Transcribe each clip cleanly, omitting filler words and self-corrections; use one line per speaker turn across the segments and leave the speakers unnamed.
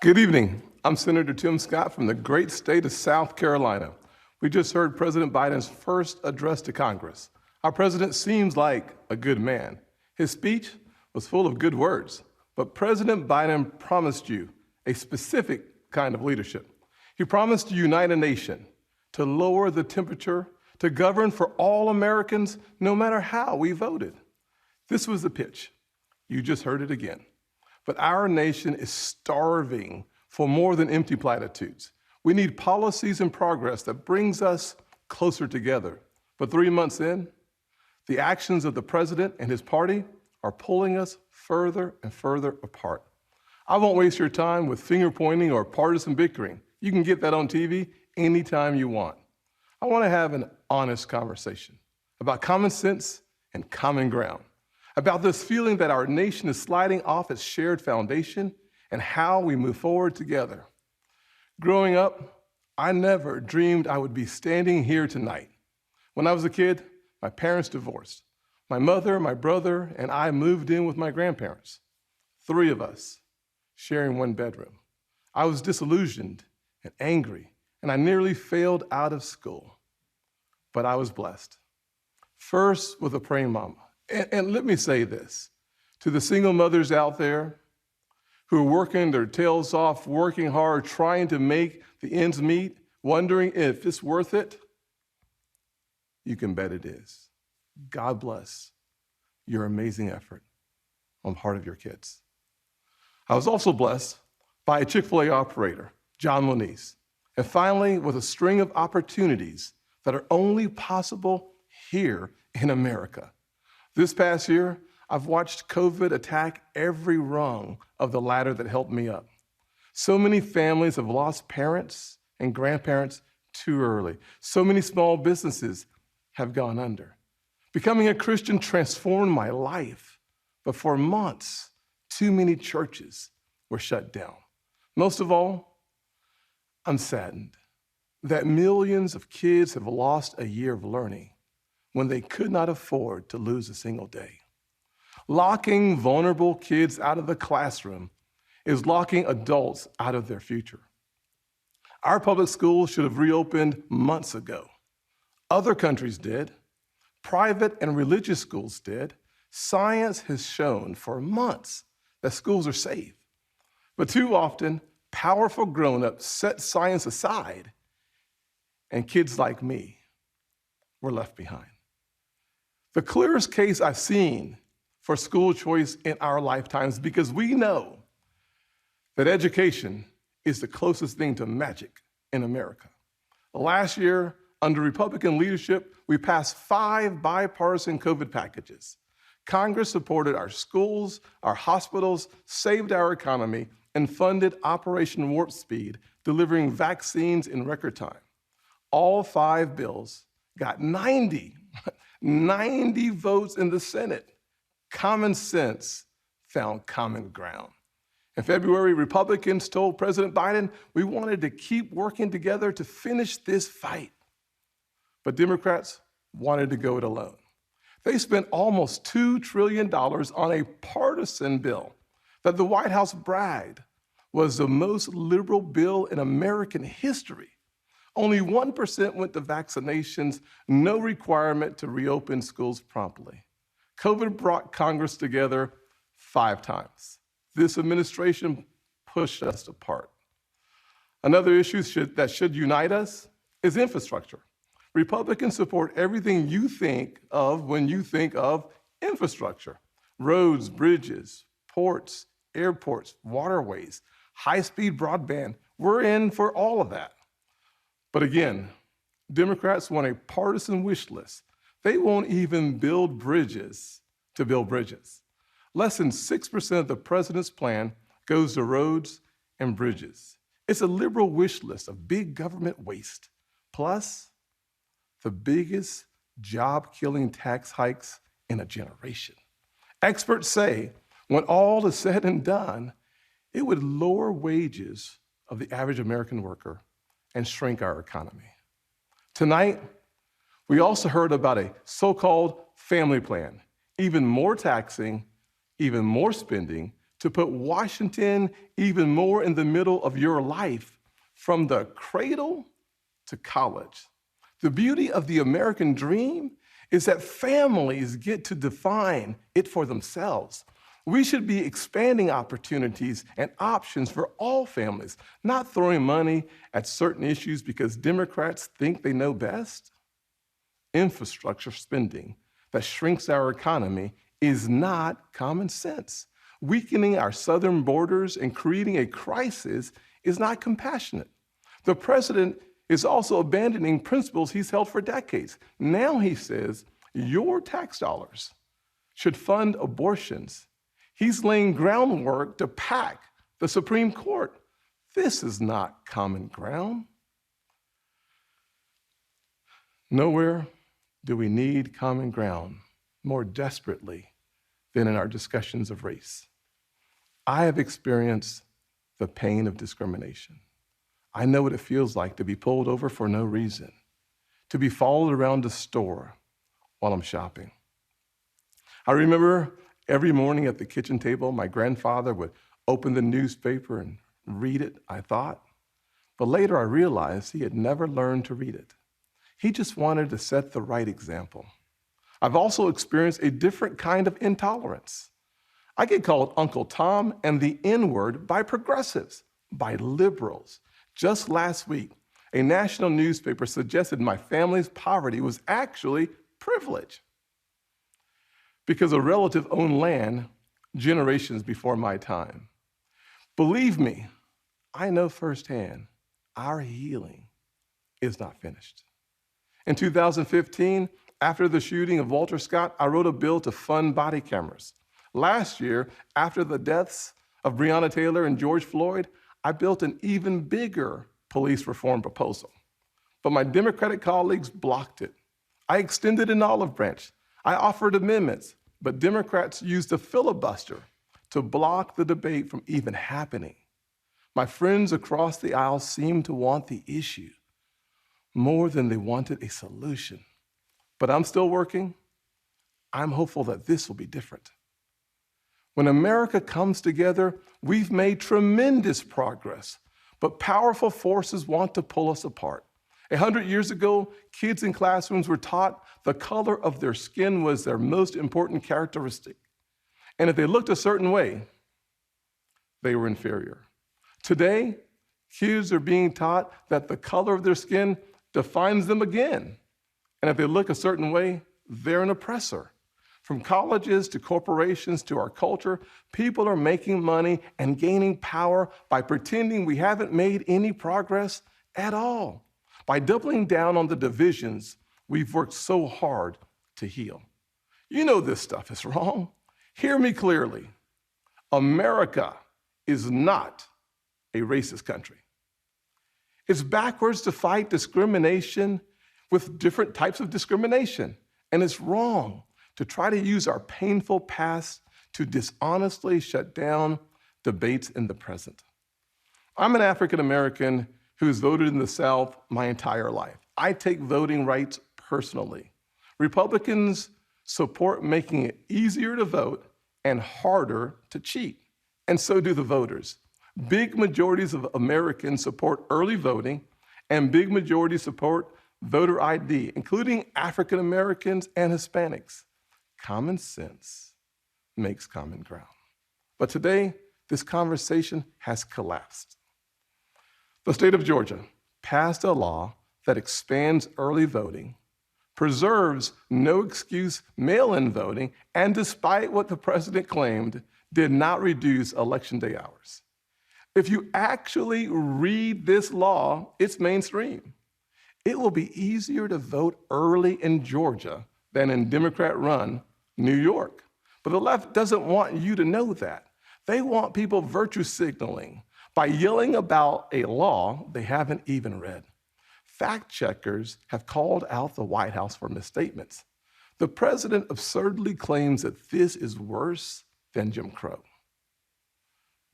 Good evening. I'm Senator Tim Scott from the great state of South Carolina. We just heard President Biden's first address to Congress. Our president seems like a good man. His speech was full of good words, but President Biden promised you a specific kind of leadership. He promised to unite a nation, to lower the temperature, to govern for all Americans, no matter how we voted. This was the pitch. You just heard it again. But our nation is starving for more than empty platitudes. We need policies and progress that brings us closer together. But 3 months in, the actions of the president and his party are pulling us further and further apart. I won't waste your time with finger pointing or partisan bickering. You can get that on TV anytime you want. I want to have an honest conversation about common sense and common ground, about this feeling that our nation is sliding off its shared foundation and how we move forward together. Growing up, I never dreamed I would be standing here tonight. When I was a kid, my parents divorced. My mother, my brother, and I moved in with my grandparents. 3 of us sharing one bedroom. I was disillusioned and angry, and I nearly failed out of school. But I was blessed. First, with a praying mama. And let me say this, to the single mothers out there who are working their tails off, working hard, trying to make the ends meet, wondering if it's worth it, you can bet it is. God bless your amazing effort on the part of your kids. I was also blessed by a Chick-fil-A operator, John Moniz, and finally with a string of opportunities that are only possible here in America. This past year, I've watched COVID attack every rung of the ladder that helped me up. So many families have lost parents and grandparents too early. So many small businesses have gone under. Becoming a Christian transformed my life, but for months, too many churches were shut down. Most of all, I'm saddened that millions of kids have lost a year of learning when they could not afford to lose a single day. Locking vulnerable kids out of the classroom is locking adults out of their future. Our public schools should have reopened months ago. Other countries did. Private and religious schools did. Science has shown for months that schools are safe. But too often, powerful grown-ups set science aside, and kids like me were left behind. The clearest case I've seen for school choice in our lifetimes, because we know that education is the closest thing to magic in America. Last year, under Republican leadership, we passed 5 bipartisan COVID packages. Congress supported our schools, our hospitals, saved our economy, and funded Operation Warp Speed, delivering vaccines in record time. All 5 bills got 90 votes in the Senate. Common sense found common ground. In February, Republicans told President Biden we wanted to keep working together to finish this fight. But Democrats wanted to go it alone. They spent almost $2 trillion on a partisan bill that the White House bragged was the most liberal bill in American history. Only 1% went to vaccinations, no requirement to reopen schools promptly. COVID brought Congress together 5 times. This administration pushed us apart. Another issue that should unite us is infrastructure. Republicans support everything you think of when you think of infrastructure. Roads, bridges, ports, airports, waterways, high-speed broadband. We're in for all of that. But again, Democrats want a partisan wish list. They won't even build bridges to build bridges. Less than 6% of the president's plan goes to roads and bridges. It's a liberal wish list of big government waste, plus the biggest job-killing tax hikes in a generation. Experts say when all is said and done, it would lower wages of the average American worker and shrink our economy. Tonight, we also heard about a so-called family plan, even more taxing, even more spending to put Washington even more in the middle of your life from the cradle to college. The beauty of the American dream is that families get to define it for themselves. We should be expanding opportunities and options for all families, not throwing money at certain issues because Democrats think they know best. Infrastructure spending that shrinks our economy is not common sense. Weakening our southern borders and creating a crisis is not compassionate. The president is also abandoning principles he's held for decades. Now he says your tax dollars should fund abortions. He's laying groundwork to pack the Supreme Court. This is not common ground. Nowhere do we need common ground more desperately than in our discussions of race. I have experienced the pain of discrimination. I know what it feels like to be pulled over for no reason, to be followed around the store while I'm shopping. I remember every morning at the kitchen table, my grandfather would open the newspaper and read it, I thought. But later I realized he had never learned to read it. He just wanted to set the right example. I've also experienced a different kind of intolerance. I get called Uncle Tom and the N-word by progressives, by liberals. Just last week, a national newspaper suggested my family's poverty was actually privilege because a relative owned land generations before my time. Believe me, I know firsthand, our healing is not finished. In 2015, after the shooting of Walter Scott, I wrote a bill to fund body cameras. Last year, after the deaths of Breonna Taylor and George Floyd, I built an even bigger police reform proposal. But my Democratic colleagues blocked it. I extended an olive branch. I offered amendments, but Democrats used a filibuster to block the debate from even happening. My friends across the aisle seemed to want the issue more than they wanted a solution. But I'm still working. I'm hopeful that this will be different. When America comes together, we've made tremendous progress, but powerful forces want to pull us apart. 100 years ago, kids in classrooms were taught the color of their skin was their most important characteristic. And if they looked a certain way, they were inferior. Today, kids are being taught that the color of their skin defines them again. And if they look a certain way, they're an oppressor. From colleges to corporations to our culture, people are making money and gaining power by pretending we haven't made any progress at all, by doubling down on the divisions we've worked so hard to heal. You know this stuff is wrong. Hear me clearly. America is not a racist country. It's backwards to fight discrimination with different types of discrimination, and it's wrong to try to use our painful past to dishonestly shut down debates in the present. I'm an African American who's voted in the South my entire life. I take voting rights personally. Republicans support making it easier to vote and harder to cheat, and so do the voters. Big majorities of Americans support early voting, and big majorities support voter ID, including African Americans and Hispanics. Common sense makes common ground. But today, this conversation has collapsed. The state of Georgia passed a law that expands early voting, preserves no excuse mail-in voting, and despite what the president claimed, did not reduce election day hours. If you actually read this law, it's mainstream. It will be easier to vote early in Georgia than in Democrat-run New York. But the left doesn't want you to know that. They want people virtue signaling by yelling about a law they haven't even read. Fact checkers have called out the White House for misstatements. The president absurdly claims that this is worse than Jim Crow.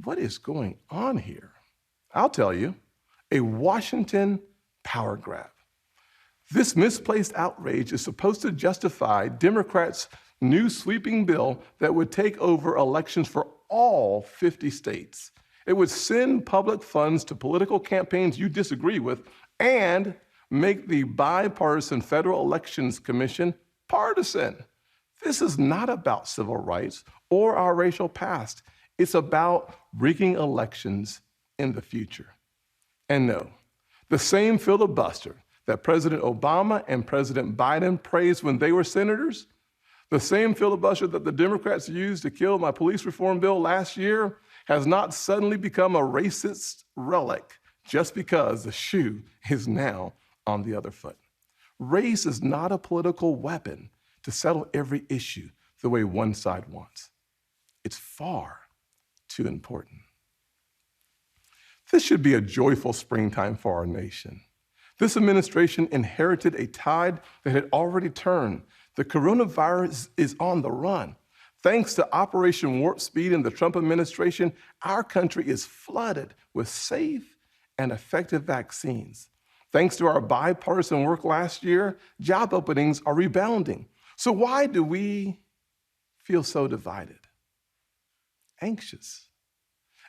What is going on here? I'll tell you, a Washington power grab. This misplaced outrage is supposed to justify Democrats' new sweeping bill that would take over elections for all 50 states. It would send public funds to political campaigns you disagree with and make the bipartisan Federal Elections Commission partisan. This is not about civil rights or our racial past. It's about rigging elections in the future. And no, the same filibuster that President Obama and President Biden praised when they were senators, the same filibuster that the Democrats used to kill my police reform bill last year, has not suddenly become a racist relic just because the shoe is now on the other foot. Race is not a political weapon to settle every issue the way one side wants. It's far too important. This should be a joyful springtime for our nation. This administration inherited a tide that had already turned. The coronavirus is on the run. Thanks to Operation Warp Speed and the Trump administration, our country is flooded with safe and effective vaccines. Thanks to our bipartisan work last year, job openings are rebounding. So why do we feel so divided? Anxious.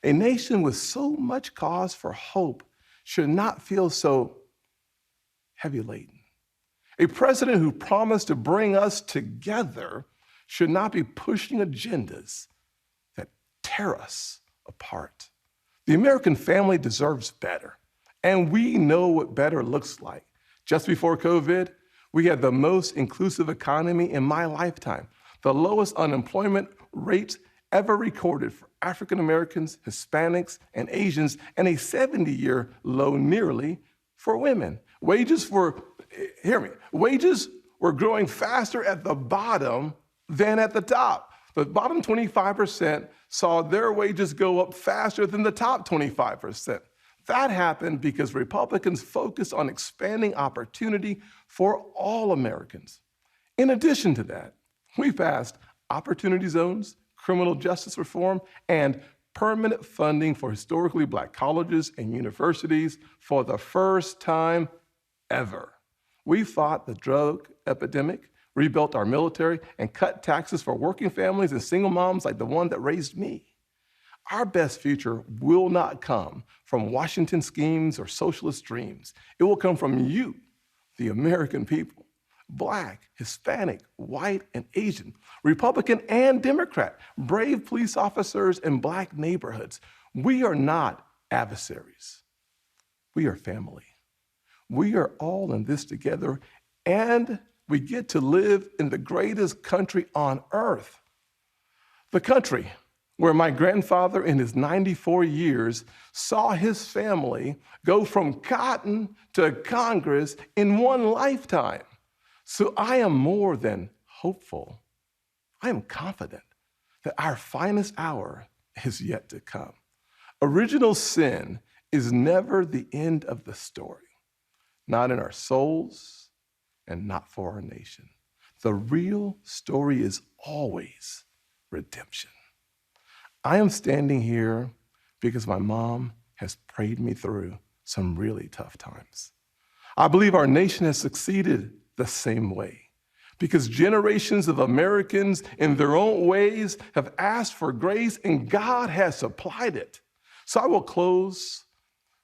A nation with so much cause for hope should not feel so heavy laden. A president who promised to bring us together should not be pushing agendas that tear us apart. The American family deserves better, and we know what better looks like. Just before COVID, we had the most inclusive economy in my lifetime, the lowest unemployment rates ever recorded for African Americans, Hispanics, and Asians, and a 70-year low nearly for women. Wages were growing faster at the bottom than at the top. The bottom 25% saw their wages go up faster than the top 25%. That happened because Republicans focused on expanding opportunity for all Americans. In addition to that, we passed opportunity zones, criminal justice reform, and permanent funding for historically Black colleges and universities for the first time ever. We fought the drug epidemic, rebuilt our military, and cut taxes for working families and single moms like the one that raised me. Our best future will not come from Washington schemes or socialist dreams. It will come from you, the American people, Black, Hispanic, white, and Asian, Republican and Democrat, brave police officers in Black neighborhoods. We are not adversaries. We are family. We are all in this together, and we get to live in the greatest country on earth. The country where my grandfather in his 94 years saw his family go from cotton to Congress in one lifetime. So I am more than hopeful. I am confident that our finest hour is yet to come. Original sin is never the end of the story, not in our souls and not for our nation. The real story is always redemption. I am standing here because my mom has prayed me through some really tough times. I believe our nation has succeeded the same way because generations of Americans in their own ways have asked for grace and God has supplied it. So I will close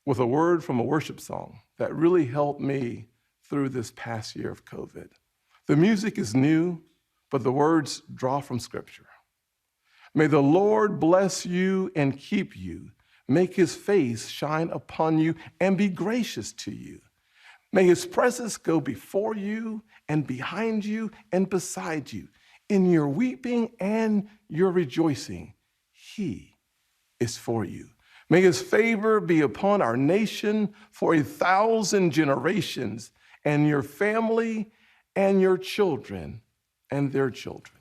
with a word from a worship song that really helped me through this past year of COVID. The music is new, but the words draw from Scripture. May the Lord bless you and keep you, make his face shine upon you and be gracious to you. May his presence go before you and behind you and beside you. In your weeping and your rejoicing, he is for you. May his favor be upon our nation for 1,000 generations, and your family and your children and their children.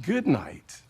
Good night.